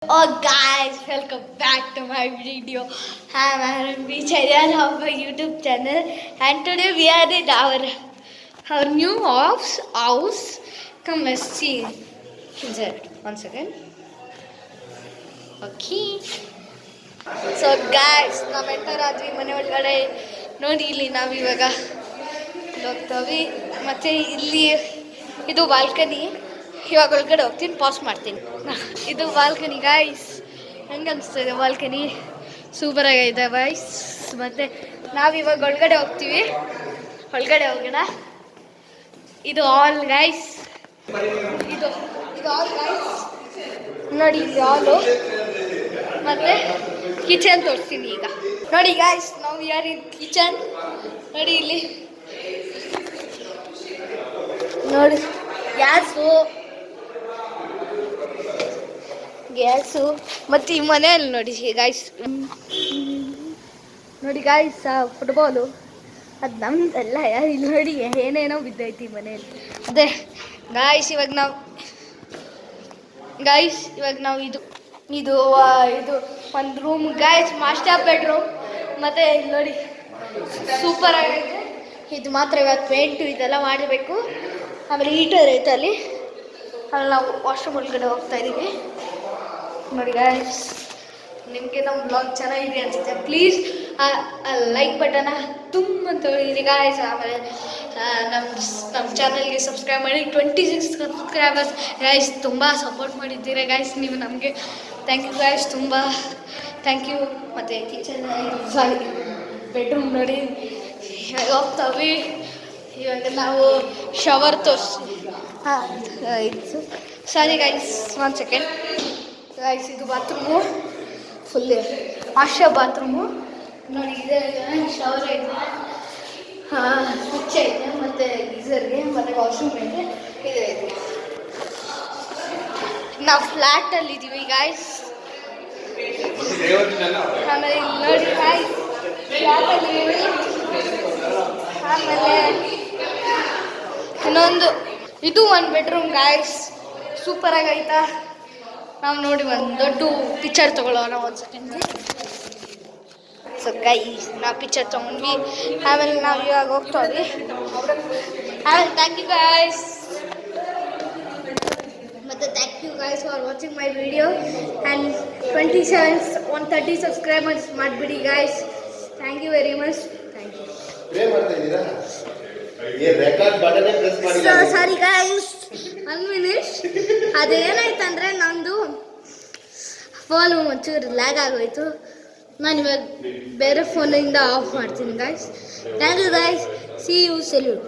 Oh guys, welcome back to my video. I'm Aranvi Chayal of my YouTube channel, and today we are in our new house. Come, let's see inside. 1 second. Okay. So guys, ನಾವು enter ಆದ್ವಿ ಮನೆ ಒಳಗಡೆ. ನೋಡಿ ಇಲ್ಲಿ ನಾವು ಇವಾಗ ಹೋಗ್ತೀವಿ. ಮತ್ತೆ ಇಲ್ಲಿ ಇದು ಬಾಲ್ಕನಿ. ಇವಾಗ ಒಳಗಡೆ ಹೋಗ್ತೀನಿ, ಪಾಸ್ ಮಾಡ್ತೀನಿ. ಇದು ಬಾಲ್ಕನಿ ಗಾಯ್ಸ್. ಹೆಂಗೆ ಅನಿಸ್ತಿದೆ ಬಾಲ್ಕನಿ? ಸೂಪರ್ ಆಗೈತೆ ಗಾಯ್ಸ್. ಮತ್ತು ನಾವಿವಾಗ ಒಳಗಡೆ ಹೋಗ್ತೀವಿ. ಒಳಗಡೆ ಹೋಗೋಣ. ಇದು ಆಲ್ ಗಾಯ್ಸ್. ಇದು ಆಲ್ ಗಾಯ್ಸ್. ನೋಡಿ ಇಲ್ಲಿ ಆಲು. ಮತ್ತು ಕಿಚನ್ ತೋರಿಸ್ತೀನಿ ಈಗ. ನೋಡಿ ಗಾಯ್ಸ್, ನಾವು ಯಾರು ಕಿಚನ್ ನೋಡಿ ಇಲ್ಲಿ. ನೋಡಿ ಗ್ಯಾಸು ಮತ್ತು ಈ ಮನೆಯಲ್ಲಿ ನೋಡಿ ಗಾಯ್ಸ್. ನೋಡಿ ಗಾಯ್ಸ್, ಫುಟ್ಬಾಲು ಅದು ನಮ್ದಲ್ಲ ಯಾರು. ಇಲ್ಲಿ ನೋಡಿ ಏನೇನೋ ಬಿದ್ದೈತಿ ಈ ಮನೆಯಲ್ಲಿ. ಅದೇ ಗಾಯ್ಸ್, ಇವಾಗ ನಾವು ಇದು ಒಂದು ರೂಮ್ ಗಾಯ್ಸ್, ಮಾಸ್ಟರ್ ಬೆಡ್ರೂಮ್. ಮತ್ತು ಇಲ್ಲಿ ನೋಡಿ ಸೂಪರ್ ಆಗೈತೆ. ಇದು ಮಾತ್ರ ಇವಾಗ ಪೇಂಟು ಇದೆಲ್ಲ ಮಾಡಬೇಕು. ಆಮೇಲೆ ಹೀಟರ್ ಐತೆ ಅಲ್ಲಿ ನಾವು ವಾಶ್ರೂಮ್ ಒಳಗಡೆ ಹೋಗ್ತಾ ಇದ್ದೀವಿ. ನೋಡಿ ಗಾಯ್ಸ್, ನಿಮಗೆ ನಮ್ಮ ಬ್ಲಾಗ್ ಚೆನ್ನಾಗಿದೆ ಅನಿಸುತ್ತೆ, ಪ್ಲೀಸ್ ಲೈಕ್ ಬಟನ್ನ ತುಂಬ ತೊಗೊಳ್ಳಿರಿ ಗಾಯ್ಸ್. ಆಮೇಲೆ ನಮ್ಮ ಚಾನಲ್ಗೆ ಸಬ್ಸ್ಕ್ರೈಬ್ ಮಾಡಿ. 26 ಸಬ್ಸ್ಕ್ರೈಬರ್ಸ್ ಗಾಯ್ಸ್. ತುಂಬ ಸಪೋರ್ಟ್ ಮಾಡಿದ್ದೀರಾ ಗಾಯ್ಸ್ ನೀವು ನಮಗೆ. ಥ್ಯಾಂಕ್ ಯು ಗಾಯ್ಸ್, ತುಂಬ ಥ್ಯಾಂಕ್ ಯು. ಮತ್ತು ಕಿಚನ್ ಬೆಡ್ರೂಮ್ ನೋಡಿ ಇವಾಗ ಹೋಗ್ತಾವೆ. ಇವಾಗ ನಾವು ಶವರ್ ತೋರಿಸಿ. ಇದು ಸಾರಿ ಗಾಯ್ಸ್, 1 ಸೆಕೆಂಡ್ ಗಾಯ್ಸ್. ಇದು ಬಾತ್ರೂಮು, ಫುಲ್ ಮಾಸ್ಟರ್ ಬಾತ್ರೂಮು. ನೋಡಿ ಇದೆ ಶವರ್ ಐತೆ, ಸ್ವಿಚ್ ಐತೆ, ಮತ್ತು ಗೀಸರ್ಗೆ, ಮತ್ತು ವಾಶ್ರೂಮ್ ಐತೆ. ಇದು ಐತೆ. ನಾವು ಫ್ಲ್ಯಾಟಲ್ಲಿ ಇದ್ದೀವಿ ಗಾಯ್ಸ್. ಆಮೇಲೆ ಇಲ್ಲಿ ನೋಡಿ ಗಾಯ್ಸ್, ಫ್ಲ್ಯಾಟಲ್ಲಿ ಆಮೇಲೆ ಇನ್ನೊಂದು ಇದು 1 ಬೆಡ್ರೂಮ್ ಗಾಯ್ಸ್. ಸೂಪರ್ ಆಗೈತಾ. ನಾವು ನೋಡಿ ಒಂದು ದೊಡ್ಡ ಪಿಕ್ಚರ್ ತೊಗೊಳ್ಳೋಣ 1 ಸೆಕೆಂಡ್. ಸೊ ಗೈಸ್, ನಾವು ಪಿಕ್ಚರ್ ತೊಗೊಂಡ್ವಿ. ಆಮೇಲೆ ನಾವು ಇವಾಗ ಹೋಗ್ತೀವಿ. ಆಮೇಲೆ ಥ್ಯಾಂಕ್ ಯು ಗಾಯ್ಸ್. ಮತ್ತು thank you guys for watching my video. And 130 subscribers ಮಾಡಿಬಿಡಿ guys. Thank you very much. Thank you. Sorry guys, 1 minute. ಅದೇನಾಯ್ತಂದರೆ ನಂದು ಫೋನು ಒಂಚೂರು ಲ್ಯಾಗ್ ಆಗೋಯ್ತು. ನಾನು ಇವಾಗ ಬೇರೆ ಫೋನಿಂದ ಆಫ್ ಮಾಡ್ತೀನಿ guys. Thank you guys. See you, salute.